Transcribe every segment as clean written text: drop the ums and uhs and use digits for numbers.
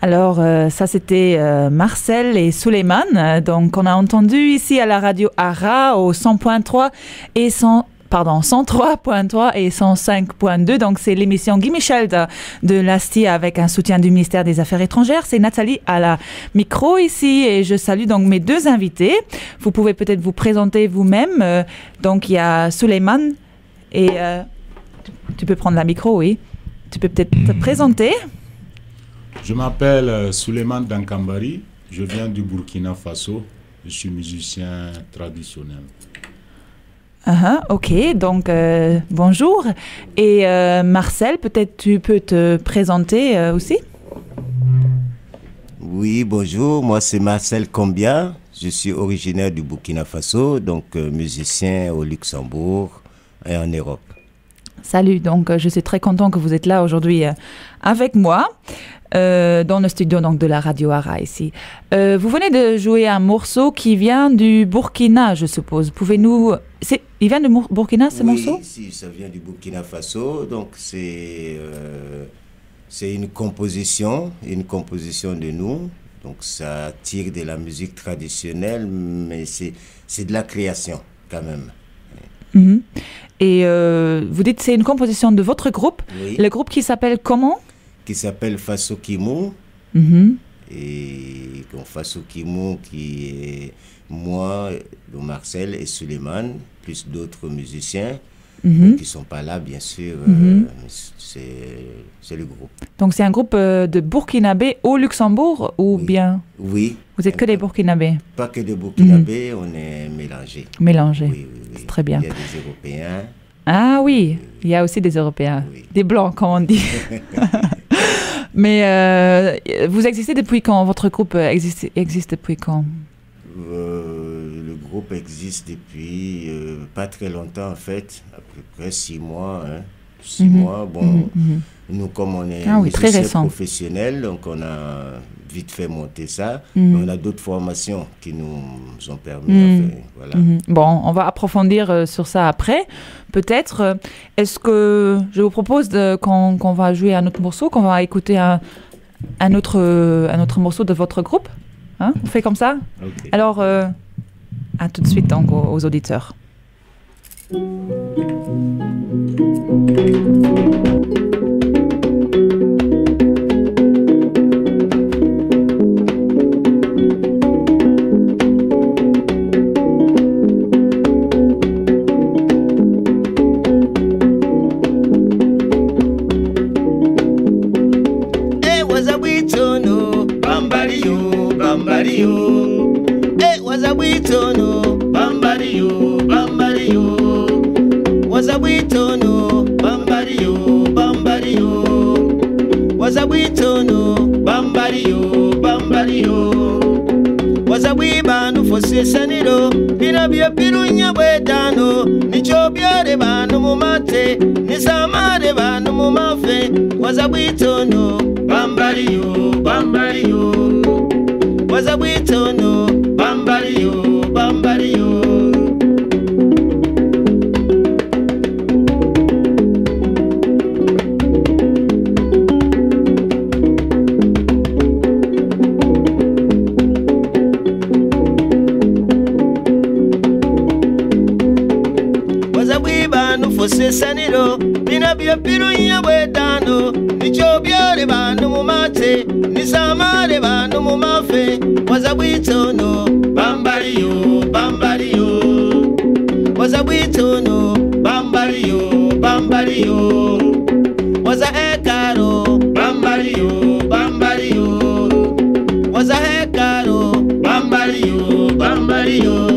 Alors, ça c'était Marcel et Souleymane. Donc, on a entendu ici à la radio Ara au 100.3 et 103.3 et 105.2. Donc, c'est l'émission Guy Michel de l'ASTI avec un soutien du ministère des Affaires étrangères. C'est Nathalie à la micro ici et je salue donc mes deux invités. Vous pouvez peut-être vous présenter vous-même. Donc, il y a Souleymane et tu peux prendre la micro, oui. Tu peux peut-être te présenter. Je m'appelle Souleymane Dankambari, je viens du Burkina Faso, je suis musicien traditionnel. Ok, donc bonjour. Et Marcel, peut-être tu peux te présenter aussi? Oui, bonjour, moi c'est Marcel Combia, je suis originaire du Burkina Faso, donc musicien au Luxembourg et en Europe. Salut, donc je suis très content que vous êtes là aujourd'hui avec moi. Dans le studio donc, de la radio Ara ici. Vous venez de jouer un morceau qui vient du Burkina, je suppose. Pouvez-nous... Il vient du Burkina, ce morceau? Oui, si, ça vient du Burkina Faso. Donc, c'est une composition de nous. Donc, ça tire de la musique traditionnelle, mais c'est de la création, quand même. Mm-hmm. Et vous dites que c'est une composition de votre groupe. Oui. Le groupe qui s'appelle comment? Qui s'appelle Faso Kimou. Mm-hmm. Et donc Faso Kimou qui est moi, Marcel et Souleymane, plus d'autres musiciens qui ne sont pas là, bien sûr. C'est le groupe. Donc c'est un groupe de Burkinabés au Luxembourg ou bien? Oui. Vous êtes que des Burkinabés? Pas que des Burkinabés, on est mélangés. Mélangés, oui. C'est très bien. Il y a des Européens. Ah oui, il y a aussi des Européens, des Blancs, comme on dit. Mais vous existez depuis quand? Votre groupe existe depuis quand? Le groupe existe depuis pas très longtemps, en fait, à peu près 6 mois. 6 mois, bon, nous, comme on est musiciens professionnels, donc on a vite fait monter ça. Mais on a d'autres formations qui nous ont permis. Voilà. Bon, on va approfondir sur ça après. Peut-être, est-ce que je vous propose qu'on va jouer un autre morceau, qu'on va écouter un autre morceau de votre groupe? On fait comme ça? Okay. Alors, À tout de suite donc aux auditeurs. Saniro, Pinabia Pirunya Wedano, Nichobia de Banumate, Nisama de Banumafe, was a Witono, Bambario, Bambario, was a Witono, Bambario, Bambario. Saniro, Pinabia Pirunya Wedano, Nichobia de Banumate, Nisama de Banumafe, was a Witono, Bambario, Bambario, was a Witono, Bambario, Bambario, was a Hecaro, Bambario, Bambario, was a Hecaro, Bambario, Bambario.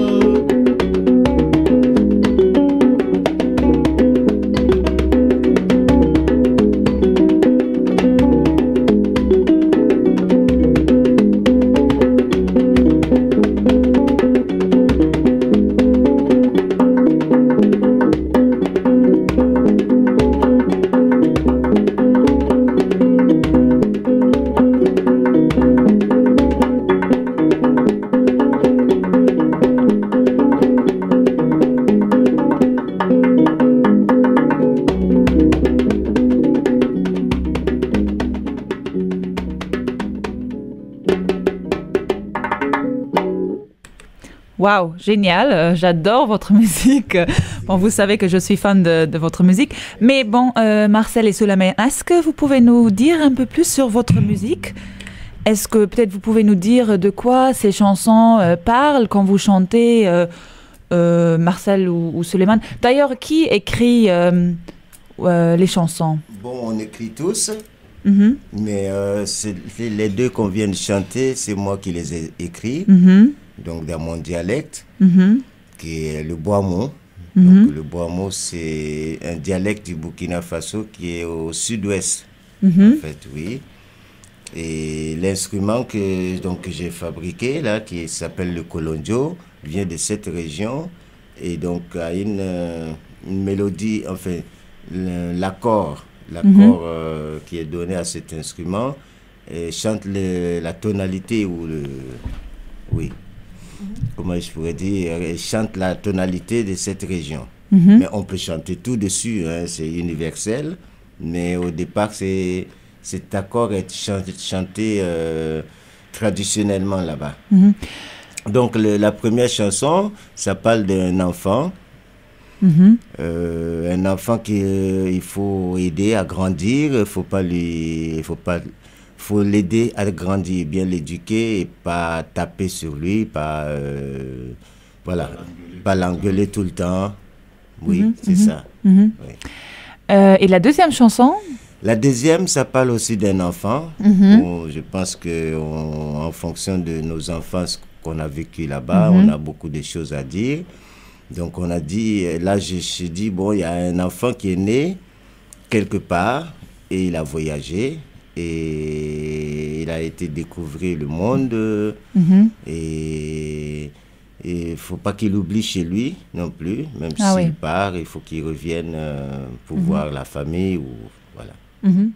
Wow, génial, j'adore votre musique. Bon, vous savez que je suis fan de votre musique. Mais bon, Marcel et Suleiman, est-ce que vous pouvez nous dire un peu plus sur votre musique? Est-ce que peut-être vous pouvez nous dire de quoi ces chansons parlent quand vous chantez, Marcel ou Suleiman? D'ailleurs, qui écrit les chansons? Bon, on écrit tous. Mais c'est les deux qu'on vient de chanter, c'est moi qui les ai écrits. Donc dans mon dialecte, qui est le Boamo. Donc le Boamo, c'est un dialecte du Burkina Faso qui est au sud-ouest, en fait, oui. Et l'instrument que j'ai fabriqué, là, qui s'appelle le kolonjo, vient de cette région. Et donc a une mélodie, enfin, l'accord qui est donné à cet instrument, chante la tonalité ou le... Oui. Comment je pourrais dire, chante la tonalité de cette région. Mais on peut chanter tout dessus, hein, c'est universel. Mais au départ, cet accord est chanté traditionnellement là-bas. Donc la première chanson, ça parle d'un enfant. Un enfant qu'il faut aider à grandir, faut l'aider à grandir, bien l'éduquer et pas taper sur lui, pas l'engueuler tout le temps. Oui, c'est ça. Oui. Et la deuxième chanson? La deuxième, ça parle aussi d'un enfant. Bon, je pense qu'en fonction de nos enfances qu'on a vécues là-bas, on a beaucoup de choses à dire. Donc on a dit, là je dis, bon, il y a un enfant qui est né quelque part et il a voyagé. Et il a été découvrir le monde et il ne faut pas qu'il oublie chez lui non plus, même s'il part, il faut qu'il revienne pour voir la famille ou voilà.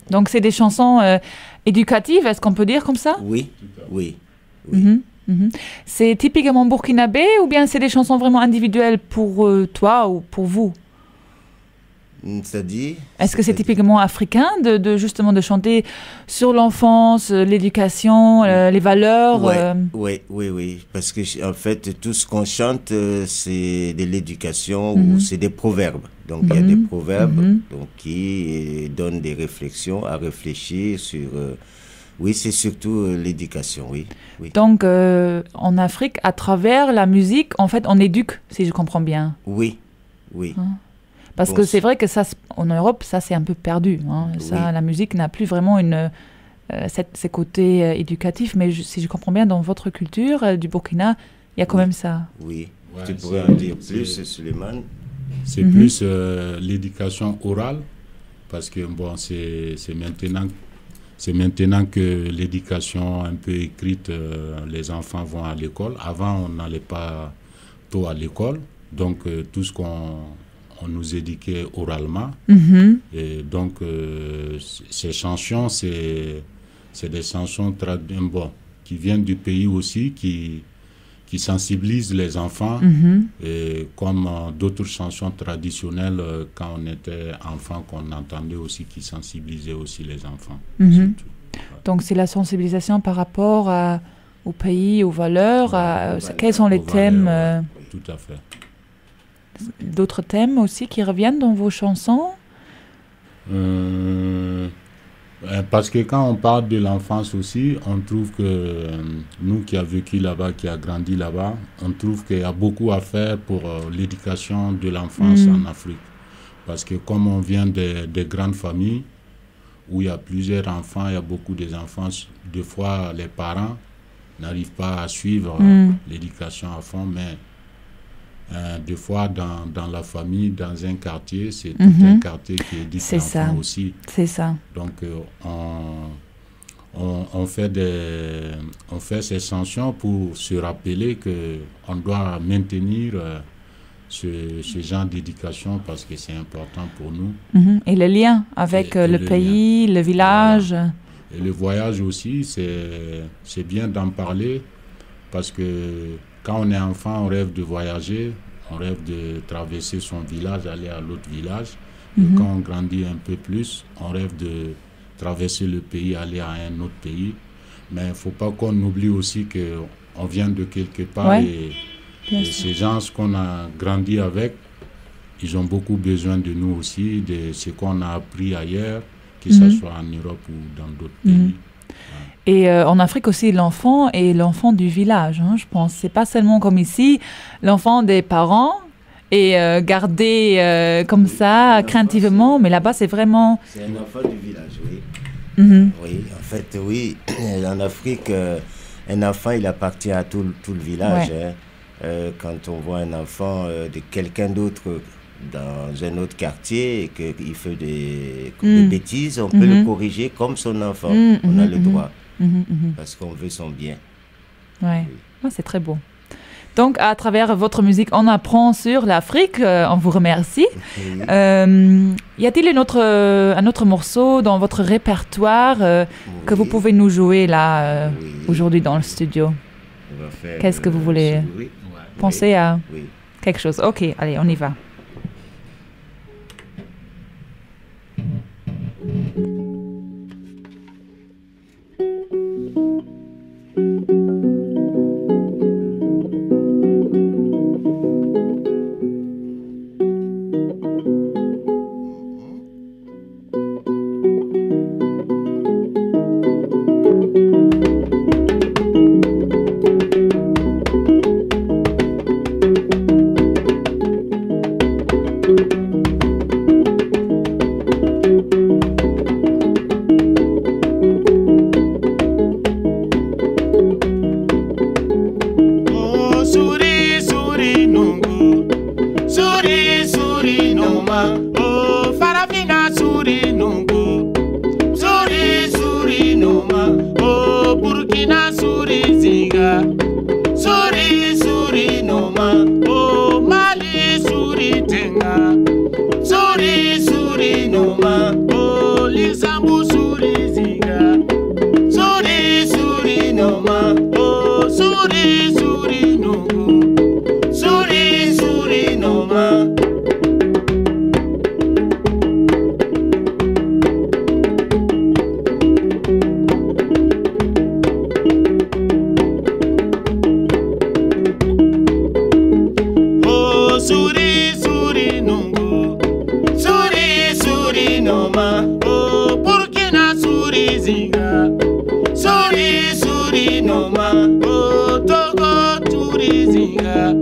Donc c'est des chansons éducatives, est-ce qu'on peut dire comme ça? Oui. C'est typiquement burkinabé ou bien c'est des chansons vraiment individuelles pour toi ou pour vous? C'est-à-dire? Est-ce que c'est typiquement africain justement de chanter sur l'enfance, l'éducation, les valeurs? Oui. Parce que en fait, tout ce qu'on chante, c'est de l'éducation ou c'est des proverbes. Donc, il y a des proverbes donc, qui donnent des réflexions à réfléchir sur... oui, c'est surtout l'éducation, oui. Donc, en Afrique, à travers la musique, en fait, on éduque, si je comprends bien. Oui. Parce que c'est vrai que ça, en Europe, ça, c'est un peu perdu. Hein. Ça, la musique n'a plus vraiment ces côtés éducatifs. Mais si je comprends bien, dans votre culture du Burkina, il y a quand même ça. Oui. Tu pourrais en dire plus, Suleiman? C'est plus l'éducation orale, parce que bon, c'est maintenant que l'éducation un peu écrite, les enfants vont à l'école. Avant, on n'allait pas tôt à l'école, donc tout ce qu'on nous éduquait oralement. Et donc, ces chansons, c'est des chansons qui viennent du pays aussi, qui sensibilisent les enfants, et comme d'autres chansons traditionnelles quand on était enfant qu'on entendait aussi, qui sensibilisaient aussi les enfants. Donc c'est la sensibilisation par rapport au pays, aux valeurs, quels sont les thèmes Tout à fait. D'autres thèmes aussi qui reviennent dans vos chansons? Parce que quand on parle de l'enfance aussi, on trouve que nous qui avons vécu là-bas, qui avons grandi là-bas, on trouve qu'il y a beaucoup à faire pour l'éducation de l'enfance en Afrique. Parce que comme on vient de grandes familles, où il y a plusieurs enfants, il y a beaucoup d'enfants, des fois les parents n'arrivent pas à suivre l'éducation à fond, mais des fois dans la famille, dans un quartier, c'est tout un quartier qui éduque l'enfant aussi. C'est ça. Donc on fait ces chansons pour se rappeler qu'on doit maintenir ce genre d'éducation parce que c'est important pour nous. Et le lien avec le pays, le village. Voilà. Et le voyage aussi, c'est bien d'en parler parce que quand on est enfant, on rêve de voyager, on rêve de traverser son village, aller à l'autre village. Et quand on grandit un peu plus, on rêve de traverser le pays, aller à un autre pays. Mais il ne faut pas qu'on oublie aussi qu'on vient de quelque part et ces gens qu'on a grandi avec, ils ont beaucoup besoin de nous aussi, de ce qu'on a appris ailleurs, que ce soit en Europe ou dans d'autres pays. Et en Afrique aussi, l'enfant est l'enfant du village, je pense. C'est pas seulement comme ici, l'enfant des parents est gardé comme ça, craintivement, mais là-bas, c'est vraiment... C'est un enfant du village, oui. Oui, en fait, oui. En Afrique, un enfant, il appartient à tout le village. Quand on voit un enfant de quelqu'un d'autre dans un autre quartier et qu'il fait des bêtises, on peut le corriger comme son enfant. On a le droit. Parce qu'on veut son bien. Ouais. Oui. C'est très beau. Donc, à travers votre musique, on apprend sur l'Afrique. On vous remercie. Y a-t-il un autre morceau dans votre répertoire que vous pouvez nous jouer là aujourd'hui dans le studio? Qu'est-ce que vous voulez penser à quelque chose? Ok, allez, on y va. suri suri nungu, suri suri noma. Oh, Burkina suri zinga, suri suri noma. Oh, Togo suri zinga,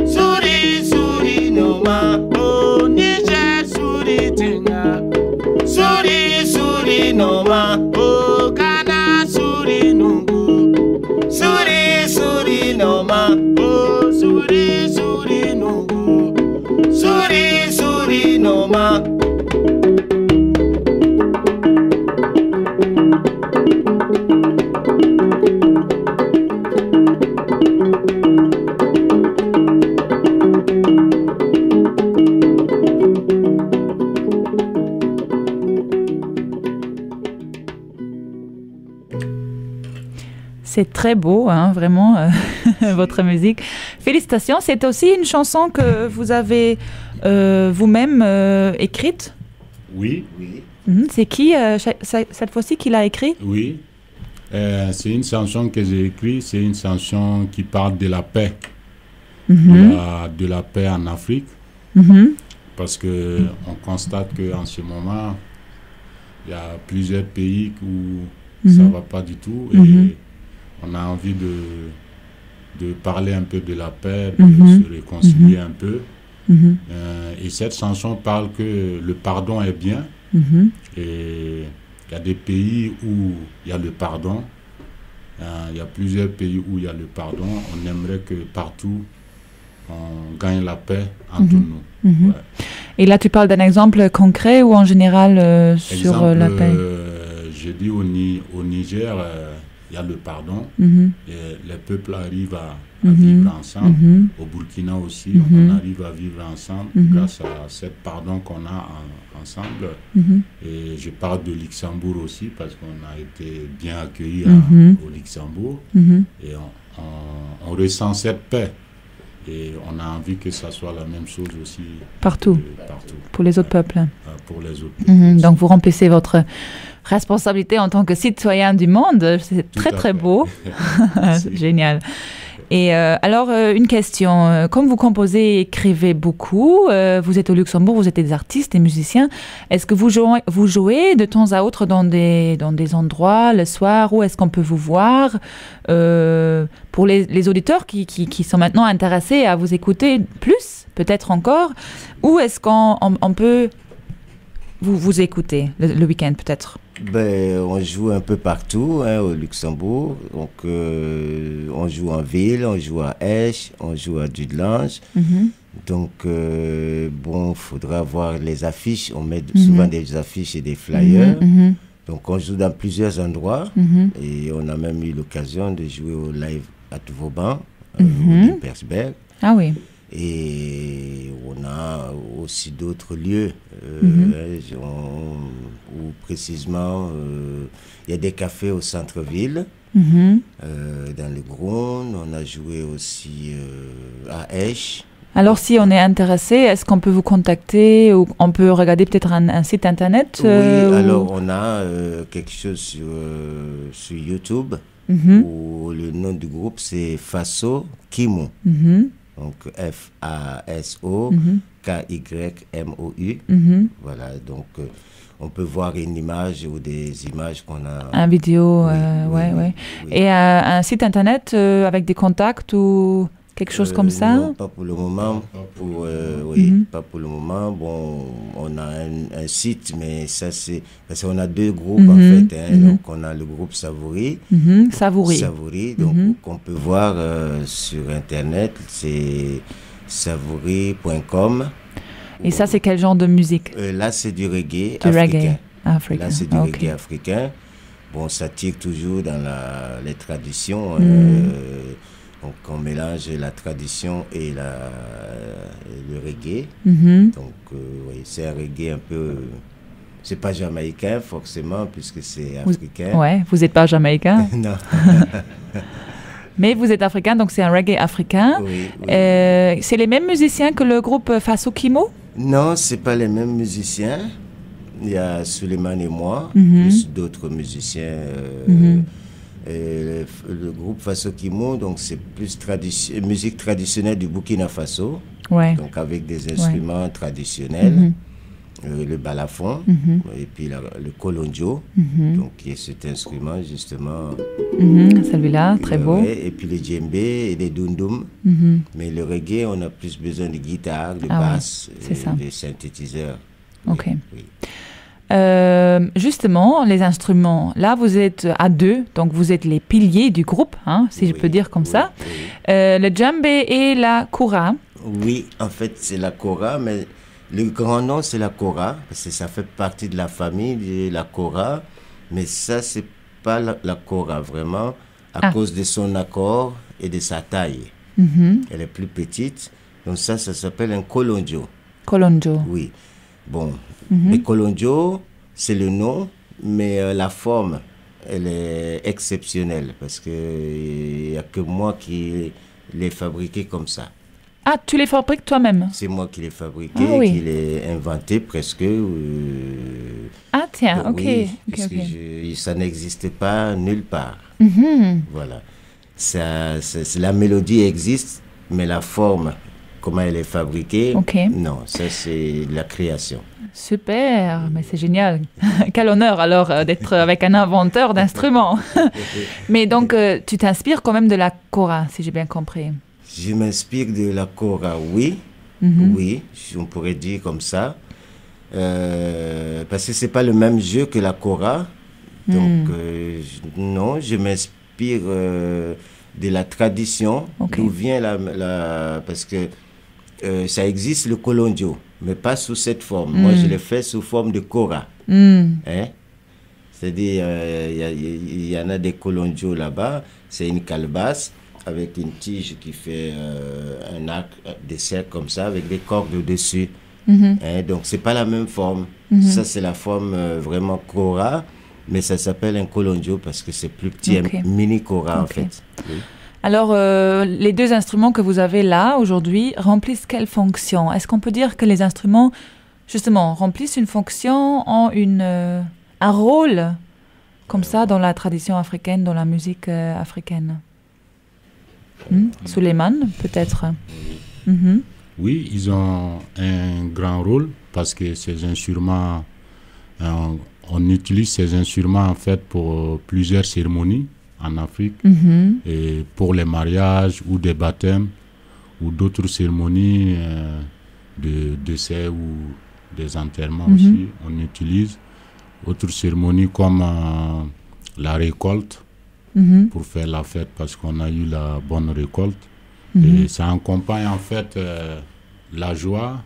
suri suri noma. Oh, Niger suri tinga, suri suri noma. Oh, Ghana suri nungu, suri suri noma. Oh, suri suri nungu, suri suri noma. C'est très beau, hein, vraiment, votre musique. Félicitations. C'est aussi une chanson que vous avez vous-même écrite? Oui. C'est qui, cette fois-ci, qui l'a écrit? Oui. C'est une chanson que j'ai écrite. C'est une chanson qui parle de la paix. De la paix en Afrique. Parce qu'on constate qu'en ce moment, il y a plusieurs pays où ça ne va pas du tout. Et on a envie de parler un peu de la paix, de se réconcilier un peu. Et cette chanson parle que le pardon est bien. Et il y a des pays où il y a le pardon. Il y a plusieurs pays où il y a le pardon. On aimerait que partout, on gagne la paix entre nous. Ouais. Et là, tu parles d'un exemple concret ou en général sur la paix? Je dis au Niger, il y a le pardon. Et les peuples arrivent à vivre ensemble. Au Burkina aussi, on arrive à vivre ensemble grâce à ce pardon qu'on a ensemble. Et je parle de Luxembourg aussi parce qu'on a été bien accueillis au Luxembourg. Et on ressent cette paix. Et on a envie que ça soit la même chose aussi partout. Pour les autres peuples. Pour les autres peuples. Donc vous remplissez votre responsabilité en tant que citoyen du monde. C'est très beau. Génial. Et alors, une question. Comme vous composez et écrivez beaucoup, vous êtes au Luxembourg, vous êtes des artistes, des musiciens. Est-ce que vous jouez de temps à autre dans des endroits le soir? Où est-ce qu'on peut vous voir? Pour les auditeurs qui sont maintenant intéressés à vous écouter plus, peut-être encore, où est-ce qu'on peut vous écouter le week-end peut-être? On joue un peu partout au Luxembourg. Donc, on joue en ville, on joue à Esch, on joue à Dudelange. Donc, il faudra voir les affiches. On met souvent des affiches et des flyers. Donc, on joue dans plusieurs endroits. Et on a même eu l'occasion de jouer au live à Vauban, au Limpersberg. Ah oui. Et on a aussi d'autres lieux où précisément il y a des cafés au centre-ville, dans le Grune. On a joué aussi à Esch. Alors si on est intéressé, est-ce qu'on peut vous contacter ou on peut regarder peut-être un site internet? Oui, alors on a quelque chose sur YouTube où le nom du groupe c'est Faso Kimou. Donc Faso Kymou. Voilà, donc on peut voir une image ou des images qu'on a. Un vidéo, oui. Et un site internet avec des contacts ou quelque chose comme ça? Non, pas pour le moment. Pas pour le moment. Bon, on a un site, mais ça c'est parce qu'on a deux groupes en fait. Donc on a le groupe Savouri. Savouri. Donc qu'on peut voir sur internet, c'est savouri.com. Et ça c'est quel genre de musique? Là c'est du reggae africain. Là c'est du reggae africain. Bon, ça tire toujours dans les traditions. Donc, on mélange la tradition et le reggae. Donc, c'est un reggae un peu... C'est pas jamaïcain, forcément, puisque c'est africain. Vous n'êtes pas jamaïcain? Non. Mais vous êtes africain, donc c'est un reggae africain. Oui. C'est les mêmes musiciens que le groupe Faso Kimou? Non, c'est pas les mêmes musiciens. Il y a Suleiman et moi, plus d'autres musiciens... le groupe Faso Kimou, donc c'est plus musique traditionnelle du Burkina Faso. Ouais. Donc avec des instruments traditionnels, le balafon, et puis le kolonjo, donc qui est cet instrument justement. Celui-là, très beau. Et puis le djembé et les dundum. Mais le reggae, on a plus besoin de guitare, de basse, de synthétiseurs. Ok. Oui. Justement, les instruments, là vous êtes à 2, donc vous êtes les piliers du groupe, hein, si je peux dire comme ça. Oui. Le djembé et la kora. Oui, en fait c'est la kora, mais le grand nom c'est la kora, parce que ça fait partie de la famille de la kora, mais ça c'est pas la kora vraiment, à cause de son accord et de sa taille. Elle est plus petite, donc ça s'appelle un kolonjo. Kolonjo. Oui. Bon, le kolonjo, c'est le nom, mais la forme, elle est exceptionnelle parce qu'il n'y a que moi qui l'ai fabriqué comme ça. Ah, tu les fabriques toi-même? C'est moi qui l'ai fabriqué, qui l'ai inventé presque. Ah tiens, ok. Oui, ça n'existe pas nulle part. Voilà. La mélodie existe, mais la forme, comment elle est fabriquée, non, ça c'est la création. Super, mais c'est génial. Quel honneur alors d'être avec un inventeur d'instruments. Mais donc, tu t'inspires quand même de la kora, si j'ai bien compris. Je m'inspire de la kora, oui. Oui, on pourrait dire comme ça. Parce que c'est pas le même jeu que la kora. Donc, non, je m'inspire de la tradition, d'où vient parce que ça existe le kolonjo, mais pas sous cette forme. Moi, je l'ai fait sous forme de kora. Hein? C'est-à-dire, il y en a des kolonjo là-bas, c'est une calebasse avec une tige qui fait un arc de cercle comme ça, avec des cordes au-dessus. Hein? Donc, c'est pas la même forme. Ça, c'est la forme vraiment kora, mais ça s'appelle un kolonjo parce que c'est plus petit, un mini kora en fait. Oui. Alors, les deux instruments que vous avez là aujourd'hui remplissent quelle fonction? Est-ce qu'on peut dire que les instruments, justement, remplissent une fonction, ont un rôle comme ça dans la tradition africaine, dans la musique africaine? Souleymane, peut-être? Oui, ils ont un grand rôle parce que ces instruments, on utilise ces instruments en fait pour plusieurs cérémonies en Afrique, et pour les mariages ou des baptêmes ou d'autres cérémonies de décès ou des enterrements aussi, on utilise. Autres cérémonies comme la récolte, pour faire la fête parce qu'on a eu la bonne récolte. Et ça accompagne en fait la joie,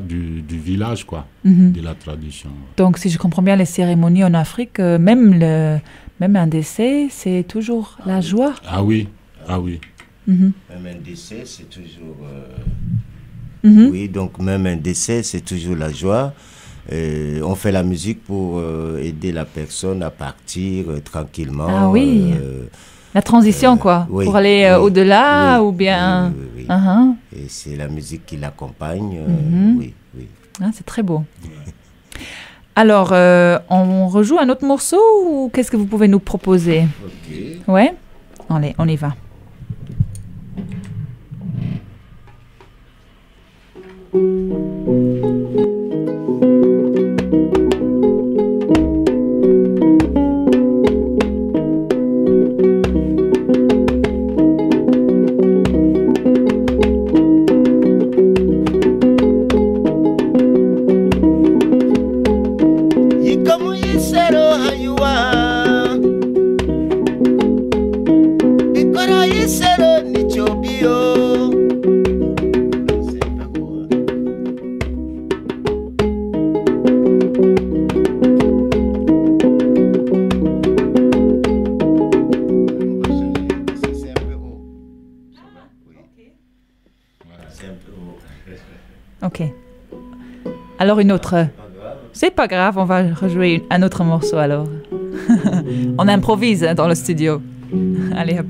du village, quoi, de la tradition. Donc, si je comprends bien, les cérémonies en Afrique, même un décès, c'est toujours la joie. Ah oui. Même un décès, c'est toujours... Oui, donc même un décès, c'est toujours la joie. On fait la musique pour aider la personne à partir tranquillement. Ah oui, la transition, quoi, pour aller au-delà ou bien... Oui. Et c'est la musique qui l'accompagne, oui. Ah, c'est très beau. Alors, on rejoue un autre morceau ou qu'est-ce que vous pouvez nous proposer? Ouais. Allez, on y va. Ok. Alors une autre. C'est pas grave, on va rejouer un autre morceau alors. On improvise dans le studio. Allez hop.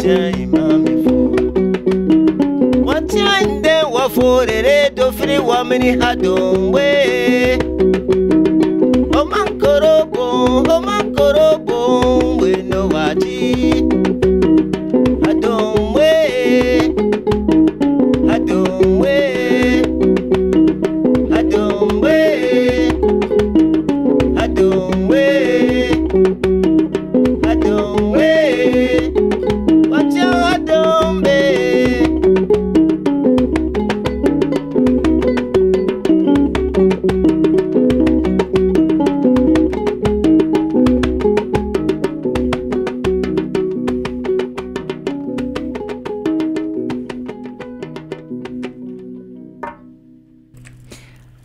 watia imamifo watia inde waforere dofri wamini hadomwe omankorobo weno wati hadomwe hadomwe hadomwe hadomwe hadomwe watia hadombe.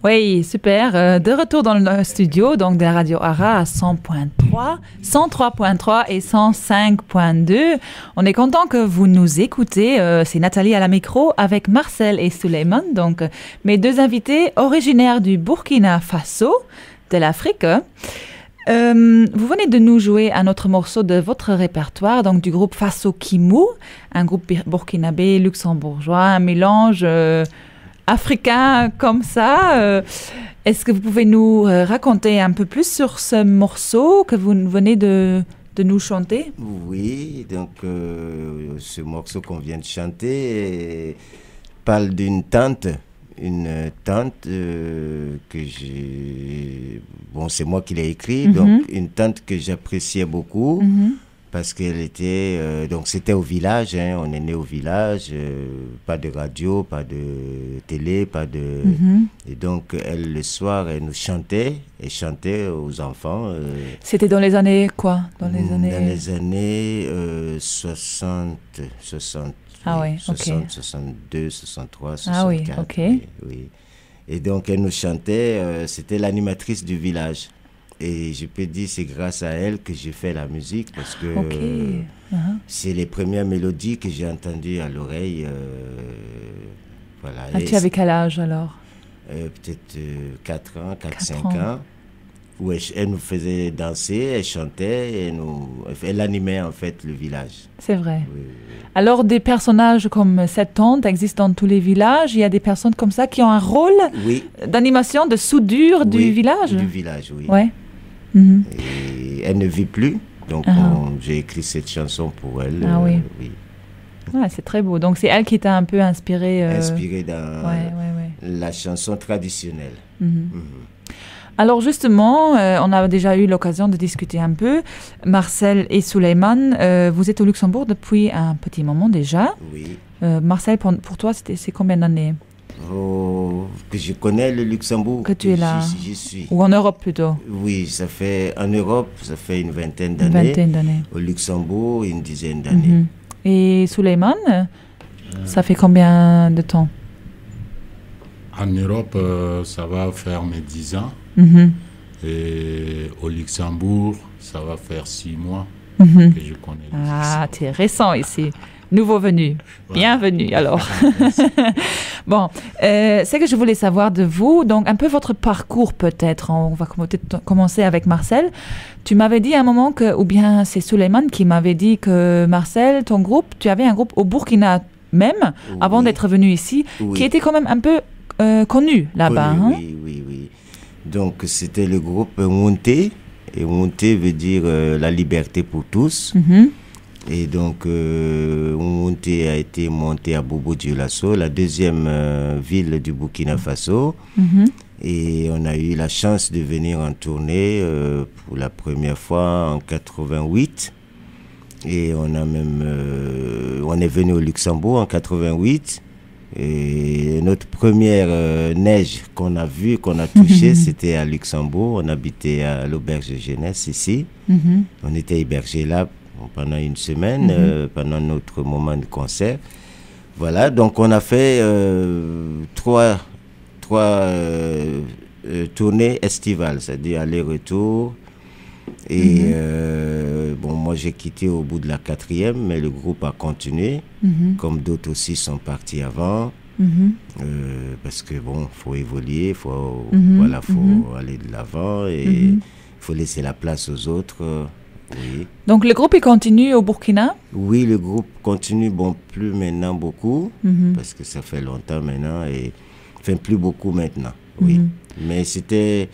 Oui, super. De retour dans le studio, donc de la radio ARA à 100.3, 103.3 et 105.2. On est content que vous nous écoutez. C'est Nathalie à la micro avec Marcel et Suleiman, donc mes deux invités originaires du Burkina Faso, de l'Afrique. Vous venez de nous jouer un autre morceau de votre répertoire, donc du groupe Faso Kimou, un groupe burkinabé luxembourgeois, un mélange africain comme ça. Est-ce que vous pouvez nous raconter un peu plus sur ce morceau que vous venez de nous chanter? Oui, donc ce morceau qu'on vient de chanter parle d'une tante. Une tante que j'ai... Bon, c'est moi qui l'ai écrit, donc une tante que j'appréciais beaucoup. Parce qu'elle était... donc c'était au village, hein, on est né au village, pas de radio, pas de télé, pas de... Et donc elle, le soir, elle nous chantait, elle chantait aux enfants. C'était dans les années quoi? Dans les années 60, ah oui, 60, ok. 62, 63, 64. Ah oui, ok. Oui. Et donc elle nous chantait, c'était l'animatrice du village. Et je peux dire c'est grâce à elle que j'ai fait la musique parce que c'est les premières mélodies que j'ai entendues à l'oreille. Voilà. Ah, tu avais quel âge alors? Peut-être 4 ans, 4-5 ans. Où elle nous faisait danser, elle chantait, elle animait en fait le village. C'est vrai. Oui. Alors des personnages comme cette tante existent dans tous les villages. Il y a des personnes comme ça qui ont un rôle d'animation, de soudure du village. Du village, oui. Ouais. Et elle ne vit plus, donc j'ai écrit cette chanson pour elle. Ah oui. Ouais, c'est très beau. Donc c'est elle qui t'a un peu inspiré. Inspirée dans la chanson traditionnelle. Alors justement, on a déjà eu l'occasion de discuter un peu. Marcel et Suleiman, vous êtes au Luxembourg depuis un petit moment déjà. Oui. Marcel, pour toi, c'est combien d'années? Que je connais le Luxembourg. Que tu es là. J'y suis. Ou en Europe plutôt? Oui, en Europe, ça fait une vingtaine d'années. Au Luxembourg, une dizaine d'années. Et Suleiman, ça fait combien de temps? En Europe, ça va faire mes 10 ans. Et au Luxembourg, ça va faire 6 mois que je connais le Luxembourg. Tu es récent ici. Nouveau venu. Bienvenue alors. Bon, c'est que je voulais savoir de vous, donc un peu votre parcours peut-être. On va commencer avec Marcel. Tu m'avais dit à un moment ou bien c'est Suleiman qui m'avait dit que Marcel, ton groupe, tu avais un groupe au Burkina même, avant d'être venu ici, qui était quand même un peu connu là-bas. Oui. Donc c'était le groupe Monté, et Monté veut dire la liberté pour tous. Et donc, Monté a été monté à Bobo-Dioulasso, la deuxième ville du Burkina Faso. Et on a eu la chance de venir en tournée pour la première fois en 88. Et on est venu au Luxembourg en 88. Et notre première neige qu'on a vue, qu'on a touchée, c'était à Luxembourg. On habitait à l'auberge de jeunesse ici. On était hébergés là pendant une semaine, pendant notre moment de concert. Voilà, donc on a fait trois tournées estivales, c'est-à-dire aller-retour. Et moi j'ai quitté au bout de la 4e, mais le groupe a continué, comme d'autres aussi sont partis avant. Parce que faut évoluer, faut aller de l'avant et il faut laisser la place aux autres. Oui. Donc le groupe il continue au Burkina? Oui, le groupe continue, bon, plus maintenant beaucoup, parce que ça fait longtemps maintenant, et enfin plus beaucoup maintenant, oui. Mais c'était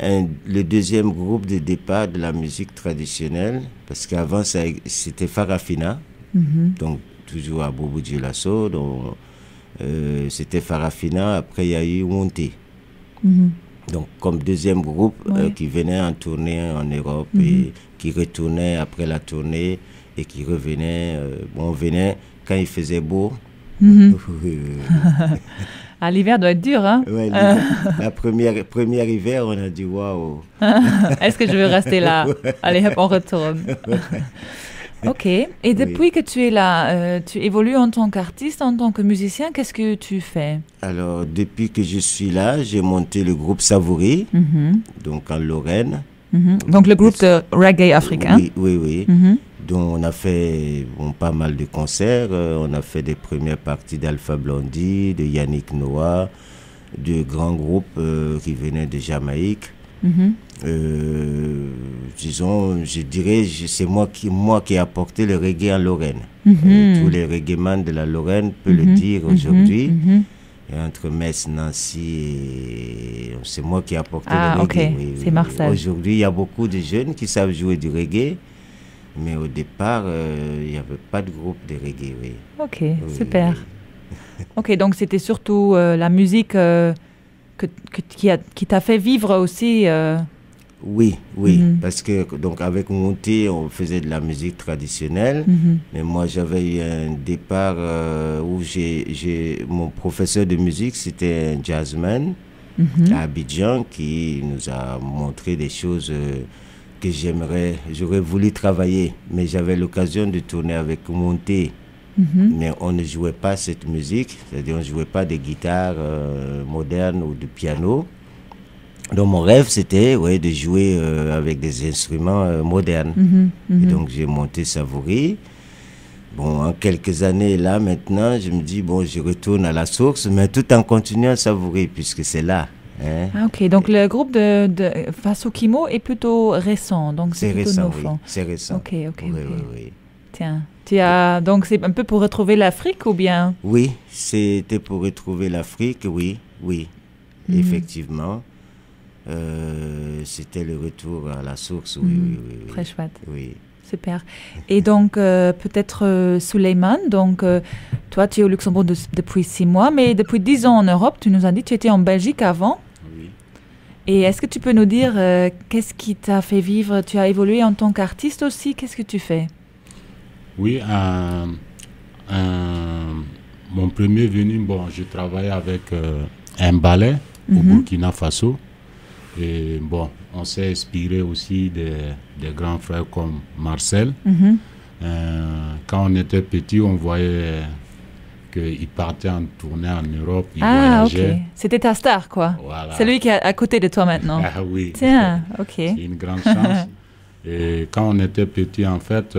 le deuxième groupe de départ de la musique traditionnelle, parce qu'avant c'était Farafina, donc toujours à Bobo Dioulasso, donc c'était Farafina, après il y a eu Monté. Donc comme deuxième groupe qui venait en tournée en Europe et qui retournait après la tournée et qui revenait, on venait quand il faisait beau. Ah, l'hiver doit être dur, hein? Ouais, la première hiver, on a dit waouh. Est-ce que je veux rester là? Allez, hop, on retourne. Ok. Et depuis que tu es là, tu évolues en tant qu'artiste, en tant que musicien, qu'est-ce que tu fais? Alors, depuis que je suis là, j'ai monté le groupe Savouri, donc en Lorraine. Donc le groupe de reggae africain. Oui. Donc on a fait pas mal de concerts. On a fait des premières parties d'Alpha Blondy, de Yannick Noah, de grands groupes qui venaient de Jamaïque. Disons, je dirais, c'est moi qui ai apporté le reggae en Lorraine. Tous les reggaeman de la Lorraine peuvent le dire aujourd'hui. Et entre Metz, Nancy, c'est moi qui ai apporté le reggae. Oui, c'est Marcel. Aujourd'hui, il y a beaucoup de jeunes qui savent jouer du reggae, mais au départ, il n'y avait pas de groupe de reggae. Oui. Ok, super. Ok, donc c'était surtout la musique qui t'a fait vivre aussi. Oui, parce que donc avec Monté, on faisait de la musique traditionnelle, mais moi j'avais eu un départ où mon professeur de musique, c'était un jazzman à Abidjan qui nous a montré des choses que j'aurais voulu travailler, mais j'avais l'occasion de tourner avec Monté. Mais on ne jouait pas cette musique, c'est-à-dire on ne jouait pas des guitares modernes ou de piano. Donc mon rêve c'était de jouer avec des instruments modernes. Et donc j'ai monté Savouri. Bon, en quelques années là maintenant, je me dis je retourne à la source, mais tout en continuant à savourer puisque c'est là. Hein. Ah, ok, donc le groupe de Faso Kimo est plutôt récent, donc c'est plutôt récent, nouveau. Oui, c'est récent. Ok. Oui. Tiens, donc c'est un peu pour retrouver l'Afrique ou bien? Oui, c'était pour retrouver l'Afrique, oui, effectivement. C'était le retour à la source, oui. Très chouette. Oui. Super. Et donc, peut-être Suleiman, donc toi, tu es au Luxembourg depuis 6 mois, mais depuis 10 ans en Europe, tu nous as dit que tu étais en Belgique avant. Oui. Et est-ce que tu peux nous dire qu'est-ce qui t'a fait vivre? Tu as évolué en tant qu'artiste aussi, qu'est-ce que tu fais? Oui, mon premier venu, je travaillais avec un ballet au Burkina Faso. Et on s'est inspiré aussi des grands frères comme Marcel. Quand on était petit, on voyait qu'il partait en tournée en Europe, il voyageait. Ok. C'était ta star, quoi. Voilà. C'est lui qui est à côté de toi maintenant. Ah oui. Tiens, ok. C'est une grande chance. Et quand on était petit, en fait,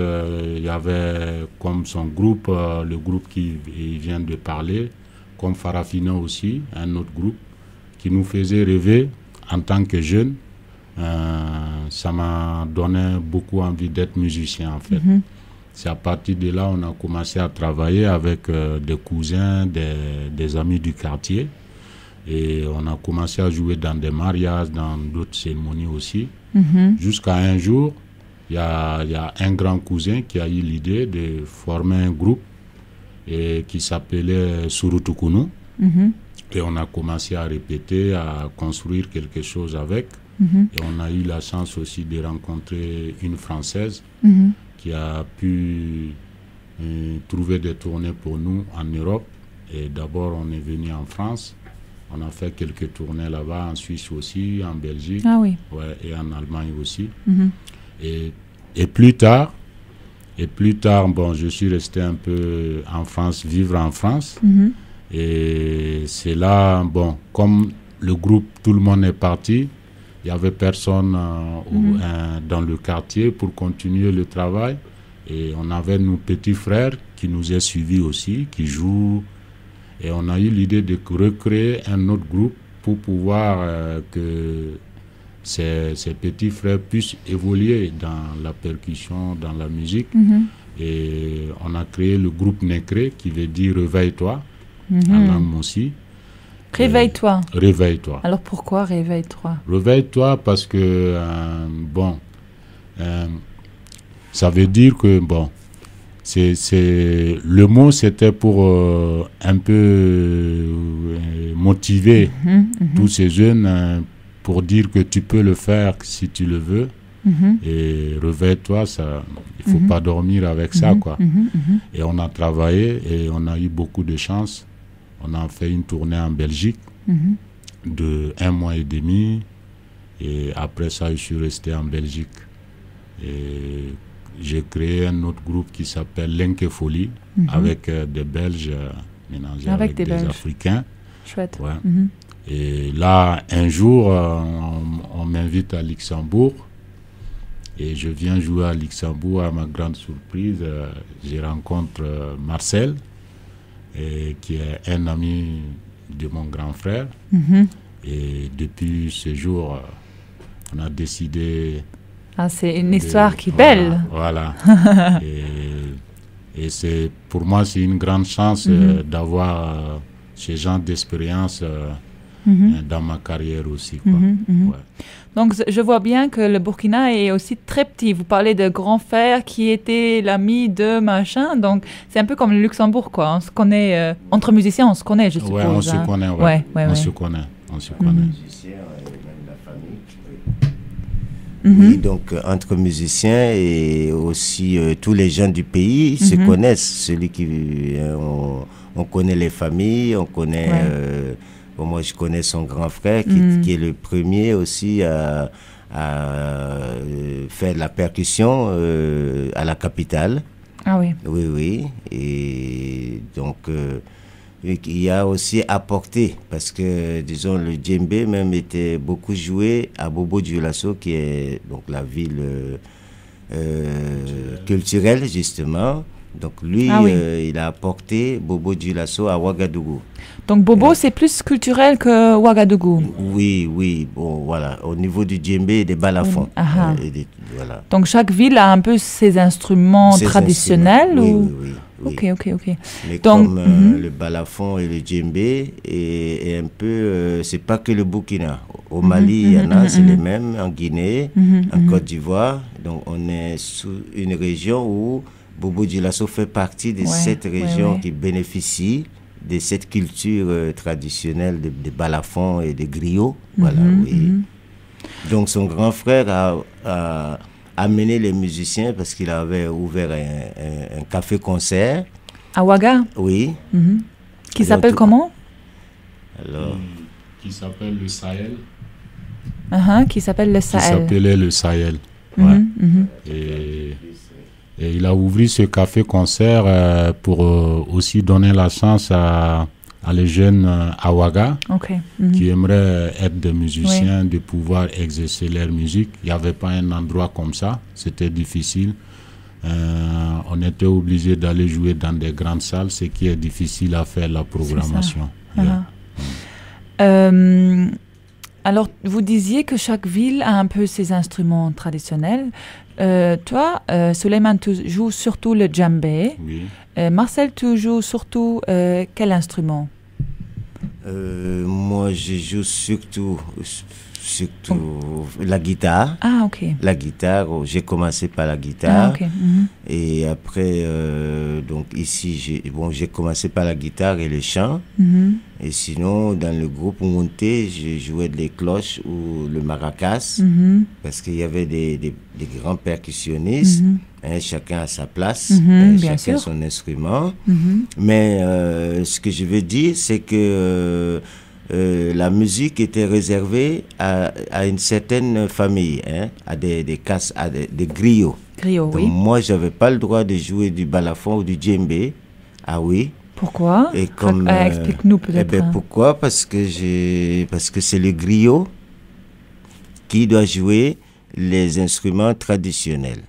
il y avait comme son groupe, le groupe qui vient de parler, comme Farafina aussi, un autre groupe, qui nous faisait rêver en tant que jeune. Ça m'a donné beaucoup envie d'être musicien, en fait. C'est à partir de là on a commencé à travailler avec des cousins, des amis du quartier. Et on a commencé à jouer dans des mariages, dans d'autres cérémonies aussi. Jusqu'à un jour, il y a un grand cousin qui a eu l'idée de former un groupe qui s'appelait Surutukunu. Et on a commencé à répéter, à construire quelque chose avec. Et on a eu la chance aussi de rencontrer une Française qui a pu trouver des tournées pour nous en Europe. Et d'abord, on est venu en France. On a fait quelques tournées là-bas, en Suisse aussi, en Belgique, et en Allemagne aussi. Et plus tard, je suis resté un peu en France, vivre en France. Et c'est là, comme le groupe, tout le monde est parti, il n'y avait personne dans le quartier pour continuer le travail. Et on avait nos petits frères qui nous ont suivis aussi, qui jouent. Et on a eu l'idée de recréer un autre groupe pour pouvoir que ces petits frères puissent évoluer dans la percussion, dans la musique. Et on a créé le groupe Nécré, qui veut dire réveille-toi, en langue aussi. Réveille-toi. Réveille-toi. Alors pourquoi réveille-toi? Réveille-toi parce que, ça veut dire que, le mot c'était pour un peu motiver tous ces jeunes pour dire que tu peux le faire si tu le veux. Et réveille-toi, il ne faut pas dormir avec ça, quoi. Et on a travaillé et on a eu beaucoup de chance. On a fait une tournée en Belgique de 1 mois et demi. Et après ça, je suis resté en Belgique. Et j'ai créé un autre groupe qui s'appelle Lenke Folie, avec des Belges mélangés avec des Africains. Chouette. Ouais. Et là, un jour, on m'invite à Luxembourg. Et je viens jouer à Luxembourg. À ma grande surprise, je rencontre Marcel, qui est un ami de mon grand frère. Et depuis ce jour, on a décidé... Ah, c'est une histoire qui est belle. Voilà. Et pour moi, c'est une grande chance d'avoir ce genre d'expérience dans ma carrière aussi, quoi. Ouais. Donc, je vois bien que le Burkina est aussi très petit. Vous parlez de grand frère qui était l'ami de machin. Donc, c'est un peu comme le Luxembourg, quoi. On se connaît, entre musiciens, on se connaît, je suppose. Ouais, on se connaît, on se connaît. Oui, donc entre musiciens et aussi tous les gens du pays se connaissent. Celui qui, on connaît les familles, on connaît... moi, je connais son grand frère qui est le premier aussi à faire de la percussion à la capitale. Ah oui. Oui. Et donc, il a aussi apporté, parce que, disons, le djembé même était beaucoup joué à Bobo-Dioulasso, qui est donc la ville culturelle, justement. Donc lui, il a apporté Bobo-Dioulasso à Ouagadougou. Donc Bobo, c'est plus culturel que Ouagadougou. Oui. Bon, voilà. Au niveau du djembé et des balafons. Voilà. Donc chaque ville a un peu ses instruments traditionnels ou... Oui. Ok. Mais donc, comme le balafon et le djembé et un peu, c'est pas que le Burkina. Au Mali, il y en a, c'est les mêmes. En Guinée, en Côte d'Ivoire. Donc on est sous une région où Bobo-Dioulasso fait partie de cette région qui bénéficie de cette culture traditionnelle des balafons et des griots. Donc son grand frère a amené les musiciens parce qu'il avait ouvert un café-concert. À Ouaga? Oui. Qui s'appelle comment? Alors, qui s'appelle le Sahel. Qui s'appelle le Sahel. Qui s'appelait le Sahel. Et il a ouvert ce café-concert pour aussi donner la chance à les jeunes à Ouaga qui aimeraient être des musiciens, de pouvoir exercer leur musique. Il n'y avait pas un endroit comme ça, c'était difficile. On était obligé d'aller jouer dans des grandes salles, ce qui est difficile à faire la programmation. Alors, vous disiez que chaque ville a un peu ses instruments traditionnels. Toi, Souleymane, tu joues surtout le djembé. Oui. Marcel, tu joues surtout quel instrument? Moi, je joue surtout la guitare. Ah, ok. La guitare, j'ai commencé par la guitare. Et après, donc ici, j'ai commencé par la guitare et le chant. Et sinon, dans le groupe monté, je jouais des cloches ou le maracas. Parce qu'il y avait des grands percussionnistes. Chacun à sa place, chacun son instrument. Mais ce que je veux dire, c'est que la musique était réservée à une certaine famille, à des griots. Donc, moi, je n'avais pas le droit de jouer du balafon ou du djembé. Ah oui. Pourquoi? Et comme, explique-nous peut-être. Pourquoi? Parce que c'est le griot qui doit jouer les instruments traditionnels.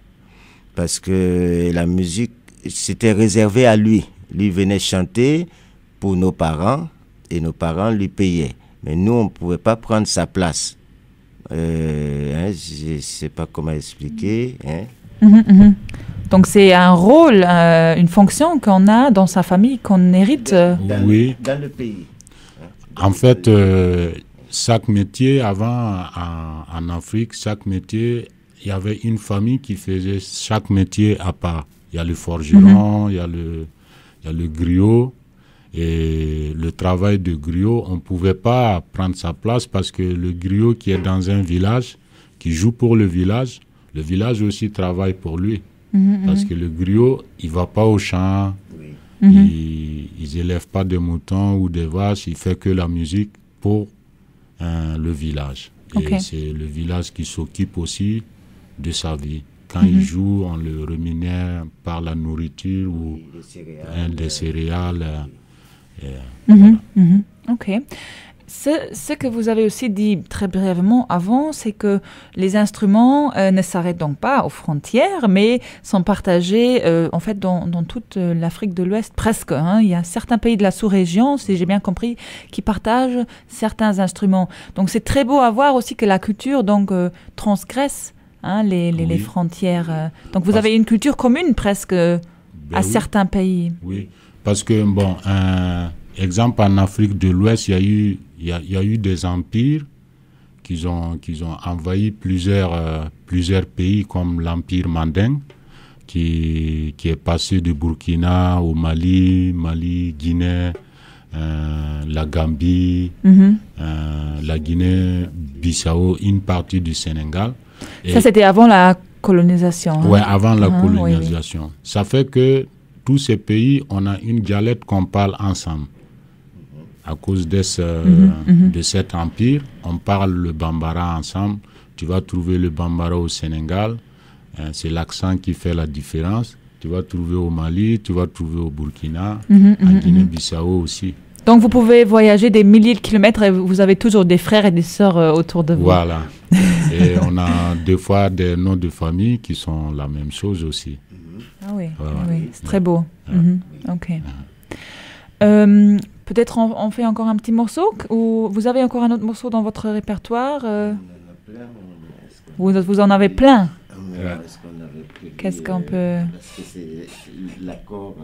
Parce que la musique, c'était réservé à lui. Lui venait chanter pour nos parents et nos parents lui payaient. Mais nous, on ne pouvait pas prendre sa place. je ne sais pas comment expliquer. Donc c'est un rôle, une fonction qu'on a dans sa famille, qu'on hérite. Dans le pays. En fait, chaque métier, avant, en Afrique, chaque métier, il y avait une famille qui faisait chaque métier à part. Il y a le forgeron, il y a le griot. Et le travail de griot, on ne pouvait pas prendre sa place parce que le griot qui est dans un village, qui joue pour le village aussi travaille pour lui. Parce que le griot, il ne va pas au champ, il n'élève pas de moutons ou des vaches, il fait que la musique pour le village. Et c'est le village qui s'occupe aussi de sa vie. Quand il joue, on le rémunère par la nourriture ou des céréales. Voilà. Ok. Ce que vous avez aussi dit très brièvement avant, c'est que les instruments ne s'arrêtent donc pas aux frontières, mais sont partagés en fait dans toute l'Afrique de l'Ouest presque. Il y a certains pays de la sous-région, si j'ai bien compris, qui partagent certains instruments. Donc c'est très beau à voir aussi que la culture donc transgresse les frontières. Donc vous avez une culture commune presque à certains pays. Oui. Parce que, exemple, en Afrique de l'Ouest, il y a eu des empires qui ont envahi plusieurs pays, comme l'empire mandingue, qui est passé de Burkina au Mali, Guinée, la Gambie, la Guinée-Bissau, une partie du Sénégal. Ça, c'était avant la colonisation. Oui, avant la colonisation. Oui. Ça fait que tous ces pays, on a une dialecte qu'on parle ensemble. À cause de cet empire, on parle le bambara ensemble. Tu vas trouver le bambara au Sénégal, c'est l'accent qui fait la différence. Tu vas trouver au Mali, tu vas trouver au Burkina, en Guinée-Bissau aussi. Donc vous pouvez voyager des milliers de kilomètres et vous avez toujours des frères et des sœurs autour de vous. Voilà. Et on a des fois des noms de famille qui sont la même chose aussi. Ah oui, oui. C'est très beau. Ok. Peut-être on fait encore un petit morceau ou vous avez encore un autre morceau dans votre répertoire Vous en avez plein. Qu'est-ce qu'on peut... Parce que c'est l'accord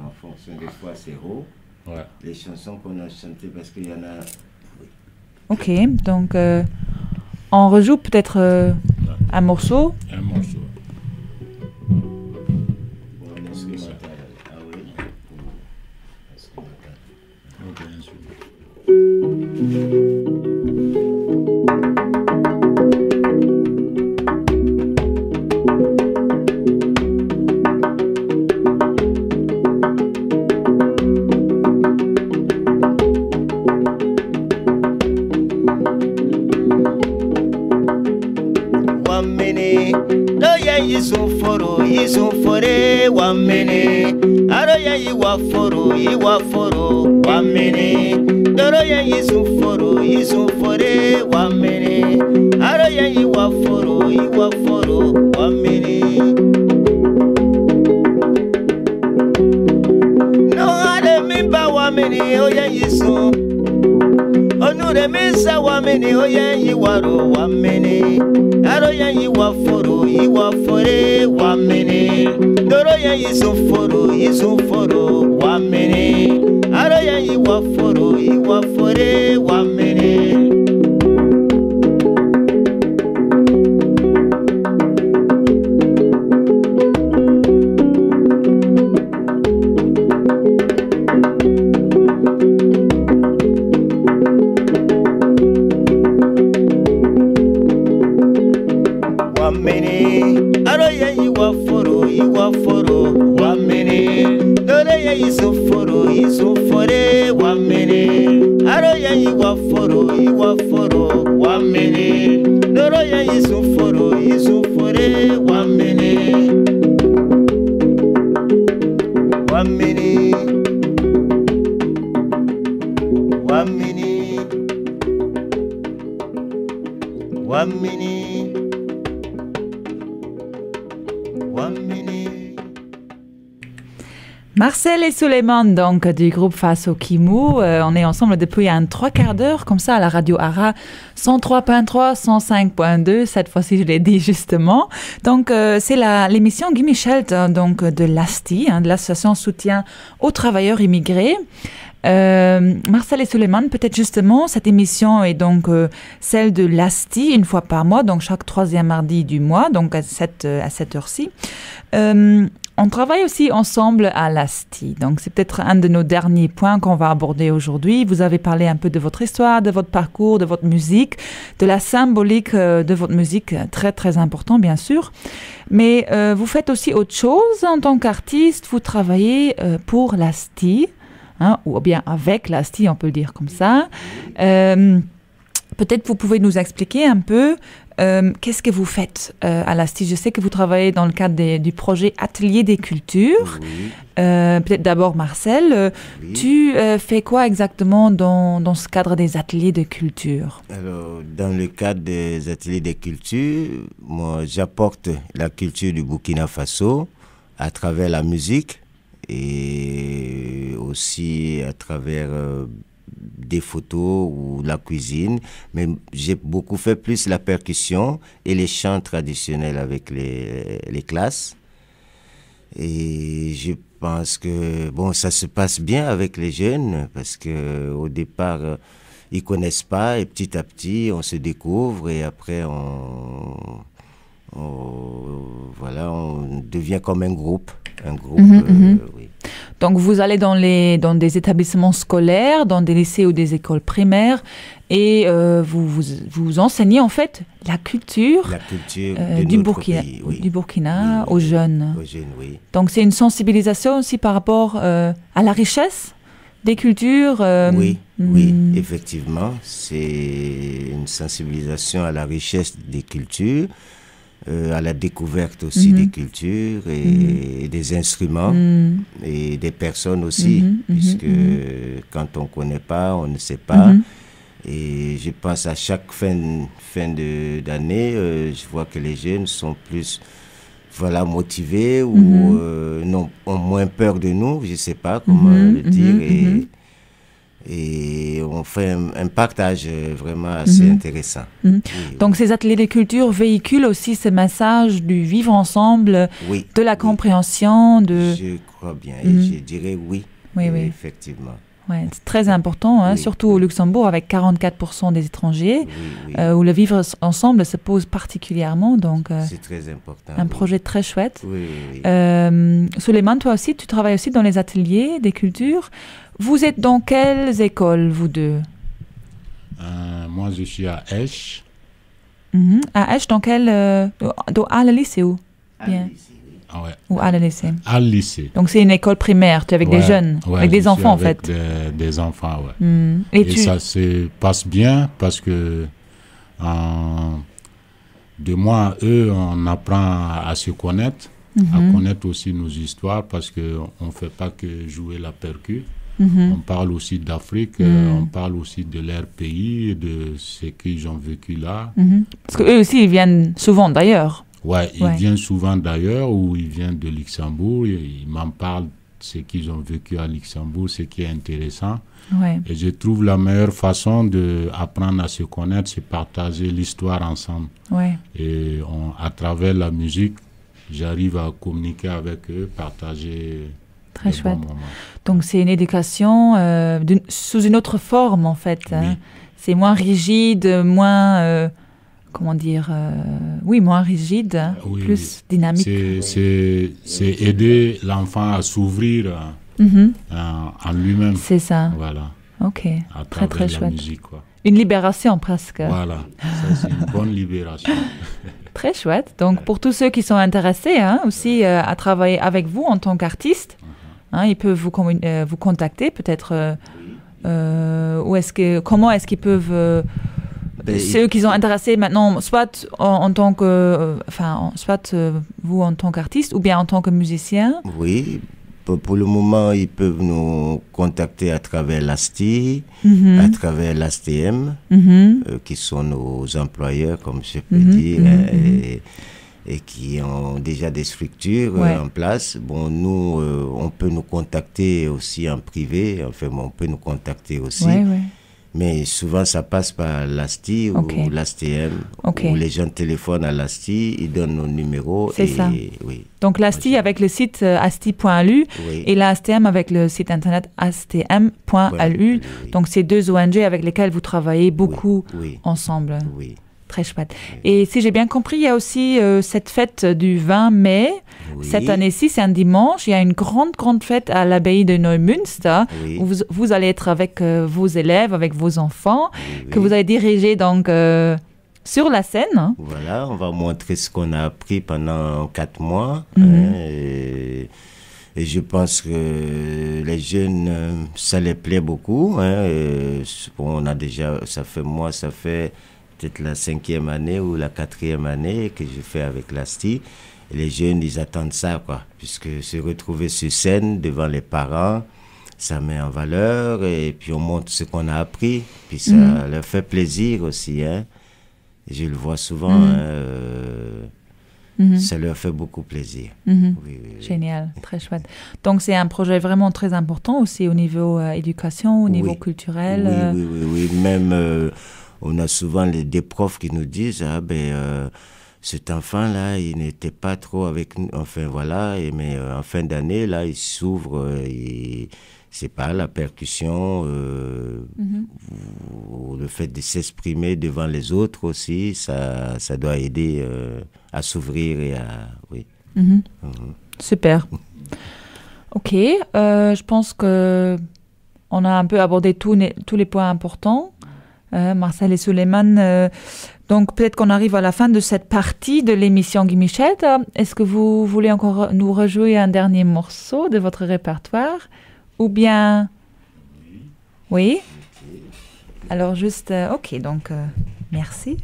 en fonction des fois c'est haut. Ouais. Les chansons qu'on a chantées parce qu'il y en a... Ok, donc on rejoue peut-être un morceau. Un morceau. Yisufore wamene aroya yiwaforo wamene doroya yisufore wamene aroya yiwaforo wamene no hale mimba wamene oya yisu onure mesa wamene oya yiwaro wamene aroya yiwaforo wamene doroya yisuforo wamene aroya yiwaforo wamene Marcel et Suleiman, donc, du groupe Faso Kimou. On est ensemble depuis un 3/4 d'heure, comme ça, à la radio ARA 103.3, 105.2. Cette fois-ci, je l'ai dit justement. Donc, c'est l'émission Guy Michel, donc, de l'ASTI, de l'Association Soutien aux Travailleurs Immigrés. Marcel et Suleiman, peut-être justement, cette émission est donc celle de l'ASTI, une fois par mois, donc chaque 3e mardi du mois, donc à cette heure-ci. On travaille aussi ensemble à l'ASTI, donc c'est peut-être un de nos derniers points qu'on va aborder aujourd'hui. Vous avez parlé un peu de votre histoire, de votre parcours, de votre musique, de la symbolique de votre musique, très très important bien sûr. Mais vous faites aussi autre chose en tant qu'artiste, vous travaillez pour l'ASTI, ou bien avec l'ASTI, on peut le dire comme ça. Peut-être vous pouvez nous expliquer un peu qu'est-ce que vous faites à l'ASTI. Je sais que vous travaillez dans le cadre du projet Atelier des Cultures. Oui. Peut-être d'abord Marcel, Oui. Tu fais quoi exactement dans ce cadre des Ateliers de Culture? Alors, dans le cadre des Ateliers des Cultures, moi j'apporte la culture du Burkina Faso à travers la musique et aussi à travers des photos ou la cuisine, mais j'ai beaucoup fait plus la percussion et les chants traditionnels avec les classes. Et je pense que bon, ça se passe bien avec les jeunes parce que au départ ils connaissent pas et petit à petit on se découvre et après voilà, on devient comme un groupe. Oui. Donc vous allez dans des établissements scolaires, dans des lycées ou des écoles primaires et vous enseignez en fait la culture du Burkina aux jeunes. Aux jeunes, oui. Donc c'est une sensibilisation aussi par rapport à la richesse des cultures. Oui, effectivement, c'est une sensibilisation à la richesse des cultures. À la découverte aussi des cultures et des instruments et des personnes aussi, puisque quand on ne connaît pas, on ne sait pas. Et je pense à chaque fin d'année, je vois que les jeunes sont plus motivés ou ont moins peur de nous, je ne sais pas comment le dire. Et on fait un partage vraiment assez intéressant. Oui, donc ces ateliers de culture véhiculent aussi ce message du vivre ensemble, de la compréhension. Je crois bien, et je dirais oui. Effectivement. Ouais, c'est très important, surtout au Luxembourg avec 44% des étrangers, où le vivre ensemble se pose particulièrement. Donc, c'est très important. Un projet très chouette. Oui. Suleiman, toi aussi, tu travailles aussi dans les ateliers des cultures. Vous êtes dans quelles écoles, vous deux? Moi, je suis à Esch. À Esch, dans quel... à le lycée ou bien? Ah ouais. Ou à le lycée? À le lycée. Donc c'est une école primaire, tu es avec des jeunes, avec des enfants en fait. Des enfants, Et ça se passe bien parce que de moi à eux, on apprend à se connaître, à connaître aussi nos histoires parce qu'on ne fait pas que jouer la percu. On parle aussi d'Afrique, on parle aussi de leur pays, de ce qu'ils ont vécu là. Parce qu'eux aussi, ils viennent souvent d'ailleurs. Ils viennent souvent d'ailleurs ou ils viennent de Luxembourg. Ils m'en parlent de ce qu'ils ont vécu à Luxembourg, ce qui est intéressant. Et je trouve la meilleure façon d'apprendre à se connaître, c'est partager l'histoire ensemble. Et à travers la musique, j'arrive à communiquer avec eux, partager. Très chouette. Donc c'est une éducation sous une autre forme en fait. C'est moins rigide, moins... comment dire, moins rigide, plus dynamique. C'est aider l'enfant à s'ouvrir en lui-même. C'est ça. Voilà. Ok, très très chouette. Musique, quoi. Une libération presque. Voilà, ça c'est une bonne libération. Très chouette. Donc pour tous ceux qui sont intéressés aussi à travailler avec vous en tant qu'artiste, ils peuvent vous contacter peut-être. Comment est-ce qu'ils peuvent... ceux qui sont intéressés maintenant, soit en tant que, vous en tant qu'artiste ou bien en tant que musicien. Oui, pour le moment, ils peuvent nous contacter à travers l'ASTI, à travers l'ASTM, qui sont nos employeurs, comme je peux dire. et qui ont déjà des structures en place. Bon, nous, on peut nous contacter aussi en privé. Enfin, on peut nous contacter aussi. Mais souvent, ça passe par l'ASTI ou l'ASTM. Où les gens téléphonent à l'ASTI, ils donnent nos numéros. C'est ça. Donc, l'ASTI avec le site asti.lu et l'ASTM avec le site internet astm.lu. Donc, c'est 2 ONG avec lesquelles vous travaillez beaucoup ensemble. Très chouette. Et si j'ai bien compris, il y a aussi cette fête du 20 mai. Cette année-ci, c'est un dimanche. Il y a une grande fête à l'abbaye de Neumünster où vous allez être avec vos élèves, avec vos enfants, que vous allez diriger donc sur la scène. Voilà, on va montrer ce qu'on a appris pendant 4 mois. Et je pense que les jeunes, ça les plaît beaucoup. On a déjà, ça fait peut-être la 5e année ou la 4e année que je fais avec l'ASTI. Et les jeunes, ils attendent ça, quoi. Puisque se retrouver sur scène devant les parents, ça met en valeur et puis on montre ce qu'on a appris. Puis ça leur fait plaisir aussi. Et je le vois souvent. Ça leur fait beaucoup plaisir. Génial, très chouette. Donc c'est un projet vraiment très important aussi au niveau éducation, au niveau culturel. Oui. Même... on a souvent des profs qui nous disent cet enfant-là, il n'était pas trop avec nous. Enfin, voilà. Mais en fin d'année, là, il s'ouvre. C'est pas la percussion, ou le fait de s'exprimer devant les autres aussi, ça doit aider à s'ouvrir et à... Super. Ok. Je pense qu'on a un peu abordé tous les points importants. Marcel et Suleiman. Donc, peut-être qu'on arrive à la fin de cette partie de l'émission Gimme Shelter. Est-ce que vous voulez encore nous rejouer un dernier morceau de votre répertoire? Ou bien... Oui? Alors, juste... ok, donc, merci.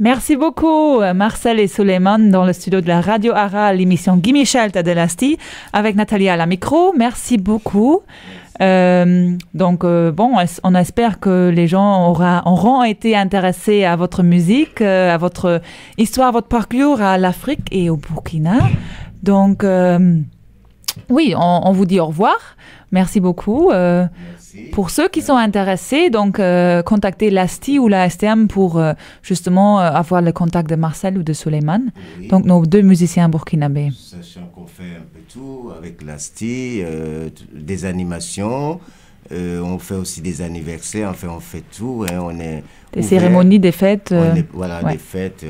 Merci beaucoup, Marcel et Suleiman, dans le studio de la Radio Ara, l'émission Gimme Shelter de l'ASTI, avec Nathalie à la micro. Merci beaucoup. On espère que les gens auront été intéressés à votre musique, à votre histoire, votre parcours à l'Afrique et au Burkina. Donc, oui, on vous dit au revoir. Merci beaucoup. Pour ceux qui sont intéressés, donc contactez l'ASTI ou la STM pour justement avoir le contact de Marcel ou de Suleiman. Donc nos 2 musiciens burkinabés. Sachant qu'on fait un peu tout avec l'ASTI, des animations, on fait aussi des anniversaires, enfin on fait tout. On est des cérémonies, des fêtes. Des fêtes,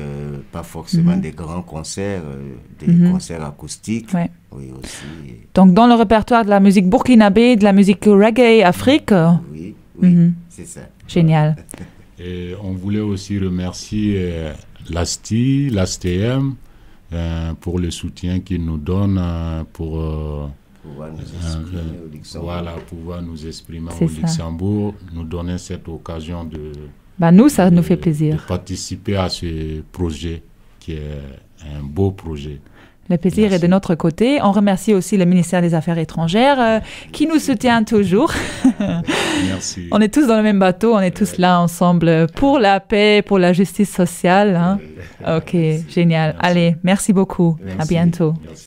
pas forcément des grands concerts, des concerts acoustiques. Oui, aussi. Donc, dans le répertoire de la musique burkinabé, de la musique reggae Afrique. Oui, c'est ça. Génial. Et on voulait aussi remercier l'ASTI, l'ASTM, pour le soutien qu'ils nous donnent pour pouvoir nous exprimer au Luxembourg. Voilà, pouvoir nous exprimer au Luxembourg, nous donner cette occasion nous, ça nous fait plaisir. De participer à ce projet qui est un beau projet. Le plaisir est de notre côté. On remercie aussi le ministère des Affaires étrangères qui nous soutient toujours. Merci. On est tous dans le même bateau, on est tous là ensemble pour la paix, pour la justice sociale. Hein? Ok, génial. Merci. Allez, merci beaucoup. Merci. À bientôt. Merci.